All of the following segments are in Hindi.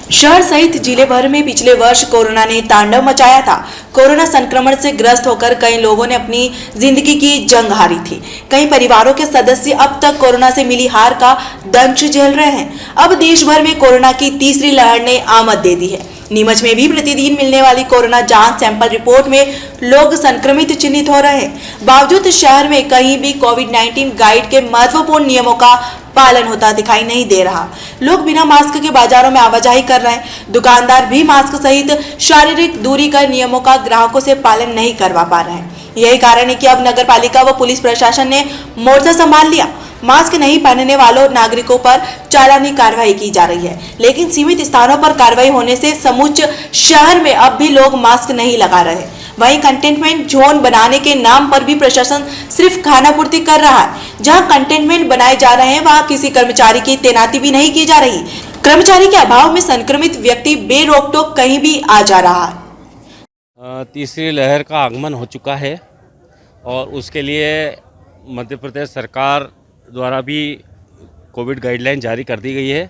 शहर सहित जिले भर में पिछले वर्ष कोरोना ने तांडव मचाया था। कोरोना संक्रमण से ग्रस्त होकर कई लोगों ने अपनी जिंदगी की जंग हारी थी। कई परिवारों के सदस्य अब तक कोरोना से मिली हार का दंश झेल रहे हैं। अब देश भर में कोरोना की तीसरी लहर ने आमद दे दी है। नीमच में भी प्रतिदिन मिलने वाली कोरोना जांच सैंपल रिपोर्ट में लोग संक्रमित चिन्हित हो रहे हैं। बावजूद शहर में कहीं भी कोविड-19 गाइड के महत्वपूर्ण नियमों का पालन होता दिखाई नहीं दे रहा। लोग बिना मास्क के बाजारों में आवाजाही कर रहे हैं। दुकानदार भी मास्क सहित शारीरिक दूरी का नियमों का ग्राहकों से पालन नहीं करवा पा रहे हैं। यही कारण है कि अब नगर पालिका व पुलिस प्रशासन ने मोर्चा संभाल लिया। मास्क नहीं पहनने वालों नागरिकों पर चालानी कार्रवाई की जा रही है, लेकिन सीमित स्थानों पर कार्रवाई होने से समूचे शहर में अब भी लोग मास्क नहीं लगा रहे। वहीं कंटेनमेंट जोन बनाने के नाम पर भी प्रशासन सिर्फ खानापूर्ति कर रहा है। जहां कंटेनमेंट बनाए जा रहे हैं वहां किसी कर्मचारी की तैनाती भी नहीं की जा रही। कर्मचारी के अभाव में संक्रमित व्यक्ति बेरोक टोक कहीं भी आ जा रहा है। तीसरी लहर का आगमन हो चुका है और उसके लिए मध्य प्रदेश सरकार द्वारा भी कोविड गाइडलाइन जारी कर दी गई है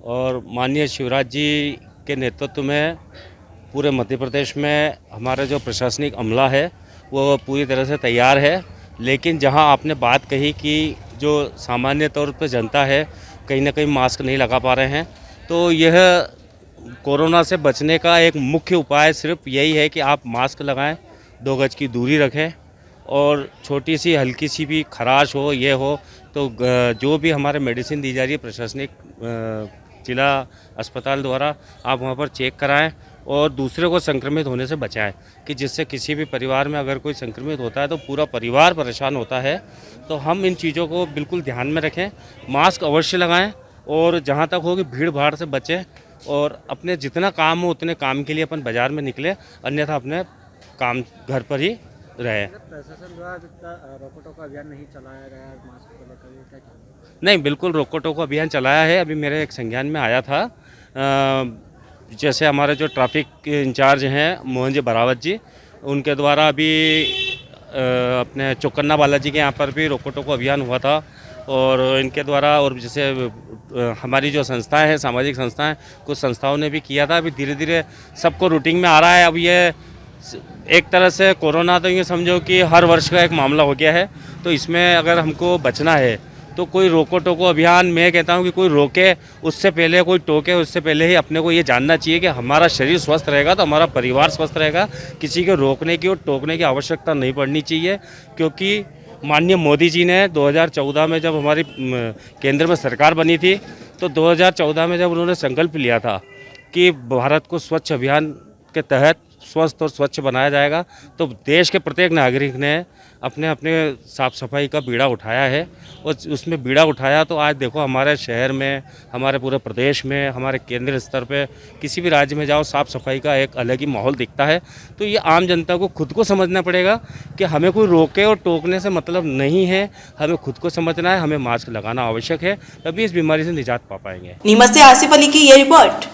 और माननीय शिवराज जी के नेतृत्व में पूरे मध्य प्रदेश में हमारा जो प्रशासनिक अमला है वो पूरी तरह से तैयार है। लेकिन जहां आपने बात कही कि जो सामान्य तौर पर जनता है कहीं ना कहीं मास्क नहीं लगा पा रहे हैं, तो यह कोरोना से बचने का एक मुख्य उपाय सिर्फ यही है कि आप मास्क लगाएं, 2 गज की दूरी रखें और छोटी सी हल्की सी भी खराश हो ये हो तो जो भी हमारे मेडिसिन दी जा रही है प्रशासनिक जिला अस्पताल द्वारा आप वहाँ पर चेक कराएं और दूसरे को संक्रमित होने से बचाएं कि जिससे किसी भी परिवार में अगर कोई संक्रमित होता है तो पूरा परिवार परेशान होता है। तो हम इन चीज़ों को बिल्कुल ध्यान में रखें, मास्क अवश्य लगाएं और जहाँ तक हो कि भीड़ भाड़ से बचें और अपने जितना काम हो उतने काम के लिए अपन बाज़ार में निकले, अन्यथा अपने काम घर पर ही रहे। प्रशासन द्वारा रोको टोको अभियान नहीं चलाया गया मास्क को लेकर, क्या कहना? नहीं, बिल्कुल रोको टोको अभियान चलाया है। अभी मेरे एक संज्ञान में आया था, जैसे हमारे जो ट्रैफिक इंचार्ज हैं मोहन जी बरावत जी, उनके द्वारा अभी अपने चौकन्ना बालाजी के यहाँ पर भी रोको टोको अभियान हुआ था और इनके द्वारा और जैसे हमारी जो संस्थाएं हैं सामाजिक संस्थाएं, कुछ संस्थाओं ने भी किया था। अभी धीरे धीरे सबको रूटीन में आ रहा है। अब ये एक तरह से कोरोना तो ये समझो कि हर वर्ष का एक मामला हो गया है, तो इसमें अगर हमको बचना है तो कोई रोको टोको अभियान, मैं कहता हूँ कि कोई रोके उससे पहले, कोई टोके उससे पहले ही अपने को ये जानना चाहिए कि हमारा शरीर स्वस्थ रहेगा तो हमारा परिवार स्वस्थ रहेगा। किसी को रोकने की और टोकने की आवश्यकता नहीं पड़नी चाहिए, क्योंकि माननीय मोदी जी ने 2014 में जब हमारी केंद्र में सरकार बनी थी तो 2014 में जब उन्होंने संकल्प लिया था कि भारत को स्वच्छ अभियान के तहत स्वस्थ और स्वच्छ बनाया जाएगा, तो देश के प्रत्येक नागरिक ने अपने अपने साफ़ सफाई का बीड़ा उठाया है और उसमें बीड़ा उठाया तो आज देखो हमारे शहर में, हमारे पूरे प्रदेश में, हमारे केंद्रीय स्तर पे किसी भी राज्य में जाओ साफ़ सफाई का एक अलग ही माहौल दिखता है। तो ये आम जनता को खुद को समझना पड़ेगा कि हमें कोई रोके और टोकने से मतलब नहीं है, हमें खुद को समझना है, हमें मास्क लगाना आवश्यक है, तभी इस बीमारी से निजात पा पाएंगे। नीमच से आसिफ अली की ये रिपोर्ट।